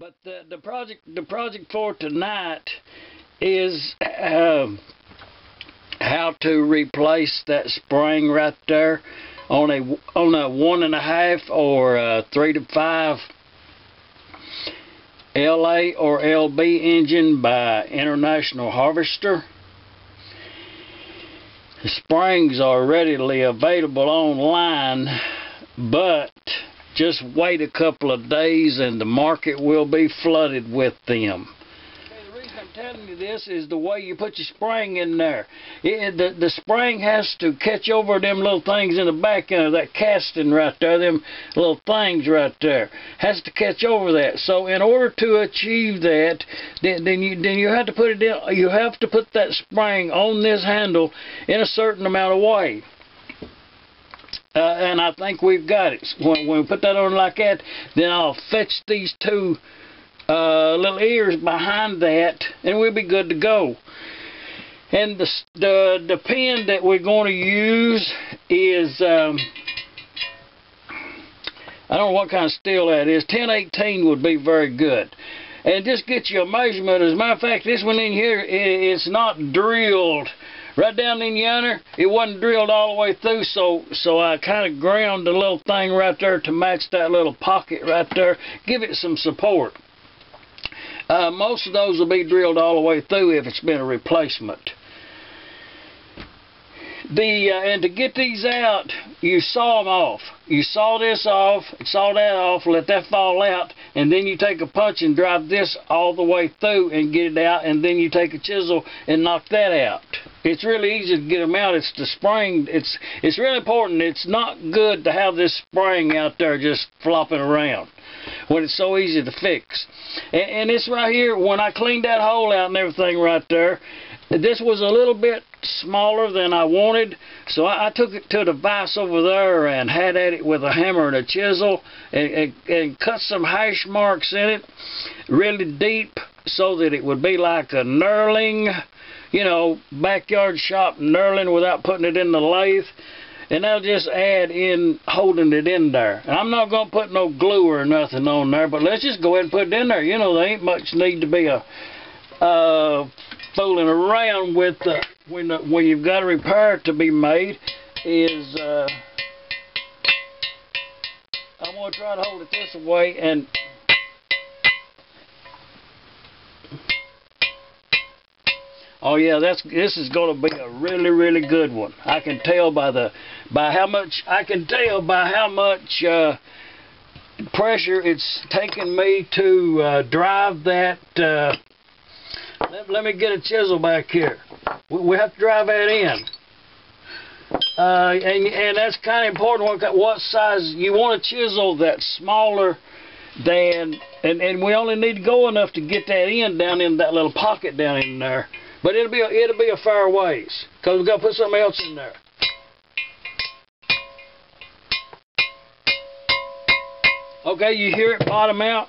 But the project for tonight is how to replace that spring right there on a 1.5 or 3 to 5 LA or LB engine by International Harvester. The springs are readily available online, but just wait a couple of days and the market will be flooded with them. Okay, the reason I'm telling you this is the way you put your spring in there. The spring has to catch over them little things in the back end of that casting right there, them little things right there. Has to catch over that. So in order to achieve that, then you have to put it in. You have to put that spring on this handle in a certain amount of way. And I think we've got it. When we put that on like that, then I'll fetch these two little ears behind that, and we'll be good to go. And the pin that we're going to use is, I don't know what kind of steel that is. 1018 would be very good. And just get you a measurement. As a matter of fact, this one in here, it's not drilled. Right down in yonder, it wasn't drilled all the way through, so I kind of ground the little thing right there to match that little pocket right there. Give it some support. Most of those will be drilled all the way through if it's been a replacement. And to get these out, you saw them off. You saw this off, saw that off, let that fall out, and then you take a punch and drive this all the way through and get it out, and then you take a chisel and knock that out. It's really easy to get them out. It's the spring. It's really important. It's not good to have this spring out there just flopping around when it's so easy to fix. And this right here, when I cleaned that hole out and everything right there, this was a little bit smaller than I wanted, so I took it to the vise over there and had at it with a hammer and a chisel and cut some hash marks in it really deep so that it would be like a knurling, you know, backyard shop knurling without putting it in the lathe. And that'll just add in holding it in there. And I'm not going to put no glue or nothing on there, but let's just go ahead and put it in there. You know, there ain't much need to be fooling around with when you've got a repair to be made. Is I'm going to try to hold it this way and oh yeah, this is going to be a really good one. I can tell by how much pressure it's taken me to drive that. Let me get a chisel back here. We have to drive that in. And that's kind of important. What size you want a chisel that's smaller than, and we only need to go enough to get that in down in that little pocket down in there. But it'll be a fair ways, because we've got to put something else in there. Okay, you hear it bottom out?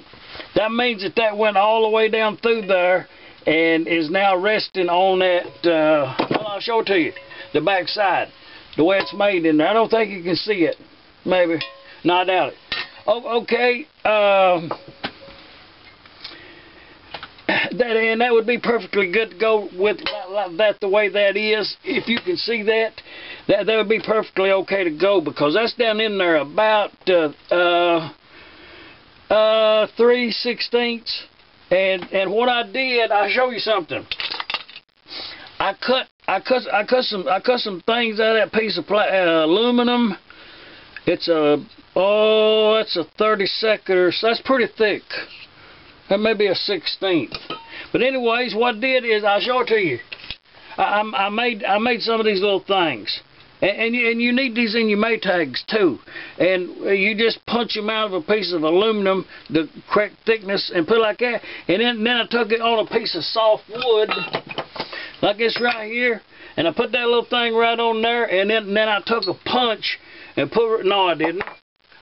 That means that went all the way down through there and is now resting on that, well, I'll show it to you, the back side, the way it's made in there. I don't think you can see it. Maybe. No, I doubt it. Oh, okay. That would be perfectly good to go with that the way that is. If you can see that would be perfectly okay to go, because that's down in there about 3/16. And what I did, I'll show you something. I cut some things out of that piece of aluminum. It's a 32nd, so that's pretty thick. That may be a 16th. But anyways, what I did is, I'll show it to you. I made some of these little things. And you need these in your Maytags too. And you just punch them out of a piece of aluminum, the correct thickness, and put it like that. And then I took it on a piece of soft wood, like this right here, and I put that little thing right on there. And then I took a punch and put it. No, I didn't.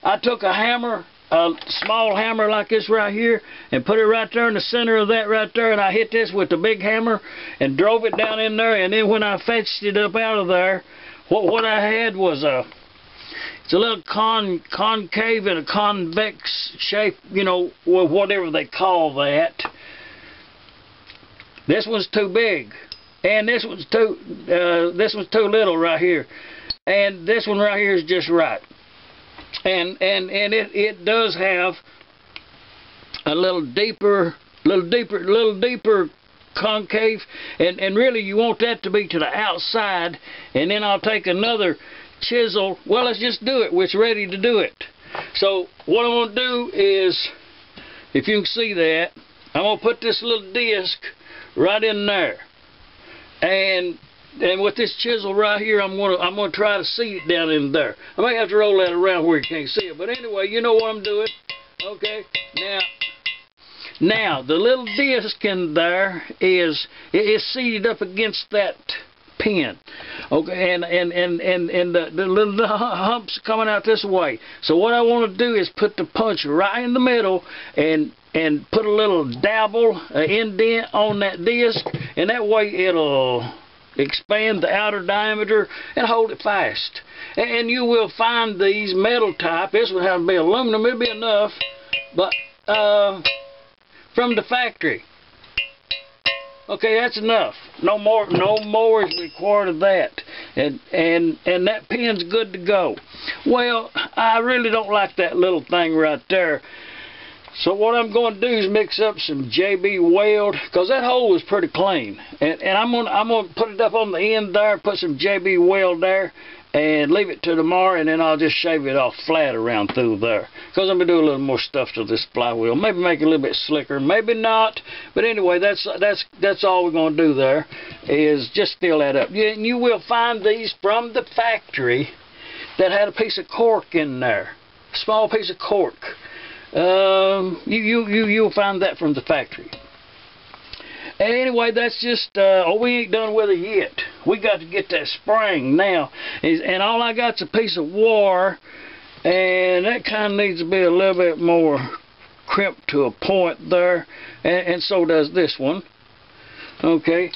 I took a hammer, a small hammer like this right here, and put it right there in the center of that right there, and I hit this with the big hammer and drove it down in there. And then when I fetched it up out of there, what I had was it's a little concave and a convex shape, you know, whatever they call that. This one's too big, and this one's too little right here, and this one right here is just right. And it does have a little deeper concave, and really you want that to be to the outside. And then I'll take another chisel. Well, let's just do it. It's ready to do it. So what I'm going to do is, if you can see that, I'm going to put this little disc right in there, and with this chisel right here, I'm going to try to seat it down in there. I may have to roll that around where you can't see it, but anyway, you know what I'm doing. Okay, now the little disc in there is seated up against that pin. Okay, and the little humps coming out this way. So what I want to do is put the punch right in the middle and put a little dabble, indent on that disc, and that way it'll expand the outer diameter and hold it fast. And you will find these metal type. This would have to be aluminum. It'll be enough, but from the factory. Okay, that's enough. No more is required of that. And that pin's good to go. Well, I really don't like that little thing right there. So what I'm going to do is mix up some JB Weld, because that hole is pretty clean. And I'm going to put it up on the end there, put some JB Weld there, and leave it to tomorrow, and then I'll just shave it off flat around through there. Because I'm going to do a little more stuff to this flywheel. Maybe make it a little bit slicker, maybe not. But anyway, that's all we're going to do there, is just fill that up. And you will find these from the factory that had a piece of cork in there. A small piece of cork. You'll find that from the factory. And anyway, that's just, we ain't done with it yet. We got to get that spring now. And all I got's a piece of wire, and that kind of needs to be a little bit more crimped to a point there. And so does this one. Okay.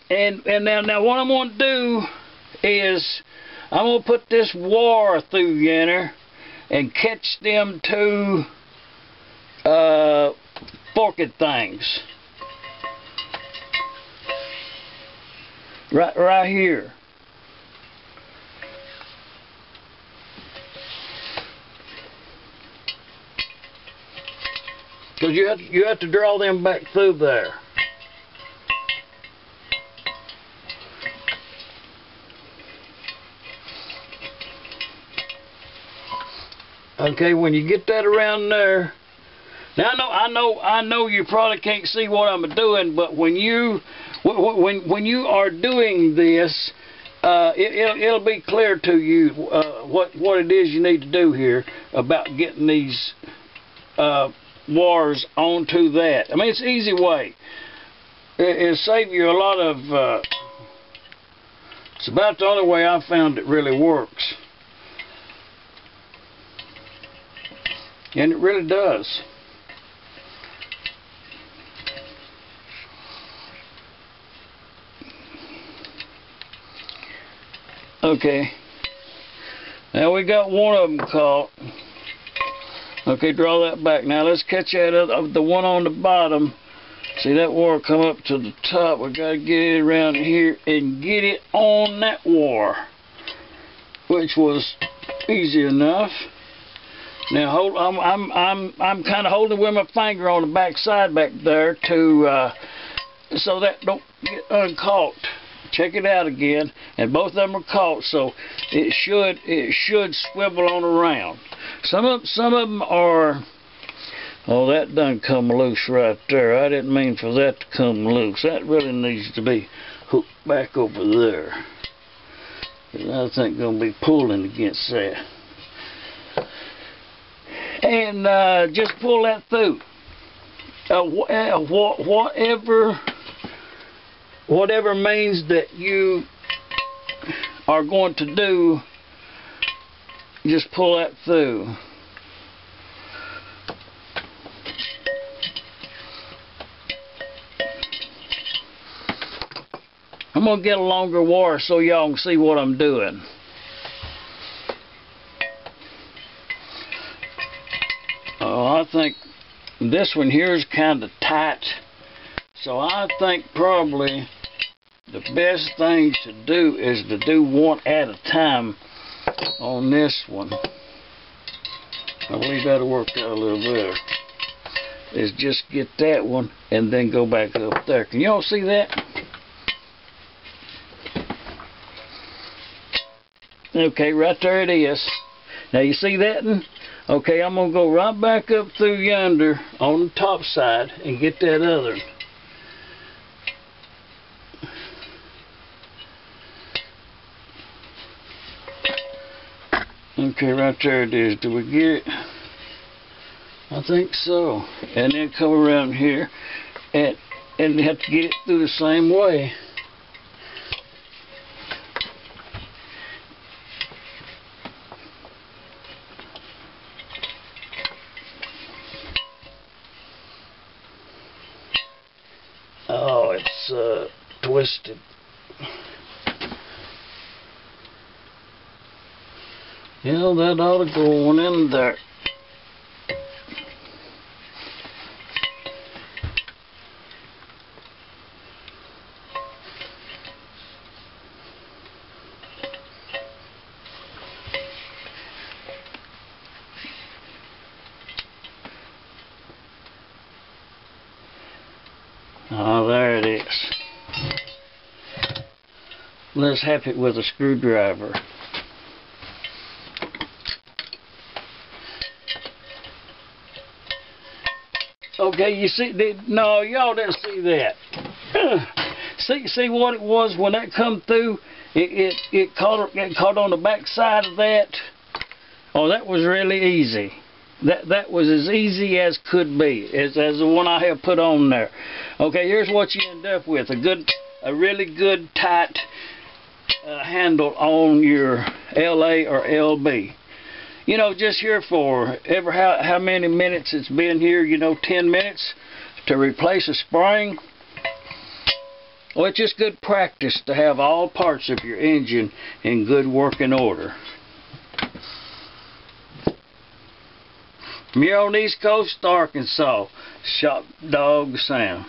And now what I'm going to do is, I'm going to put this wire through yonder and catch them two forked things right here. Because you have to draw them back through there. Okay, when you get that around there. Now I know you probably can't see what I'm doing, but when you are doing this, it'll be clear to you what it is you need to do here about getting these wires onto that. I mean, it's an easy way. It'll save you a lot of. It's about the only way I've found it really works, and it really does. Okay, now we got one of them caught. Okay, draw that back. Now let's catch that other, the one on the bottom. See that wire come up to the top. We got to get it around here and get it on that wire, which was easy enough. Now hold. I'm kind of holding with my finger on the back side back there to so that don't get uncaught. Check it out again, and both of them are caught, so it should swivel on around. Some of them are. Oh, that done come loose right there. I didn't mean for that to come loose. That really needs to be hooked back over there. I think gonna be pulling against that. And just pull that through. Whatever means that you are going to do, just pull that through. I'm going to get a longer wire so y'all can see what I'm doing. I think this one here is kind of tight. So I think probably the best thing to do is to do one at a time on this one. I believe that'll work out a little better. Is just get that one and then go back up there. Can y'all see that? Okay, right there it is. Now you see that one? Okay, I'm going to go right back up through yonder on the top side and get that other one. Okay, right there it is. Do we get it? I think so. And then come around here and have to get it through the same way. Oh, it's twisted. Yeah, that ought to go on in there. Oh, there it is. Let's have it with a screwdriver. Okay, you see, no, y'all didn't see that. See what it was when that come through? It caught on the back side of that. Oh, that was really easy. That was as easy as could be, as the one I have put on there. Okay, here's what you end up with: a really good tight handle on your LA or LB. You know, just here for how many minutes it's been here, you know, 10 minutes to replace a spring. Well, it's just good practice to have all parts of your engine in good working order. From here on the East Coast, Arkansas, Shop Dog Sound.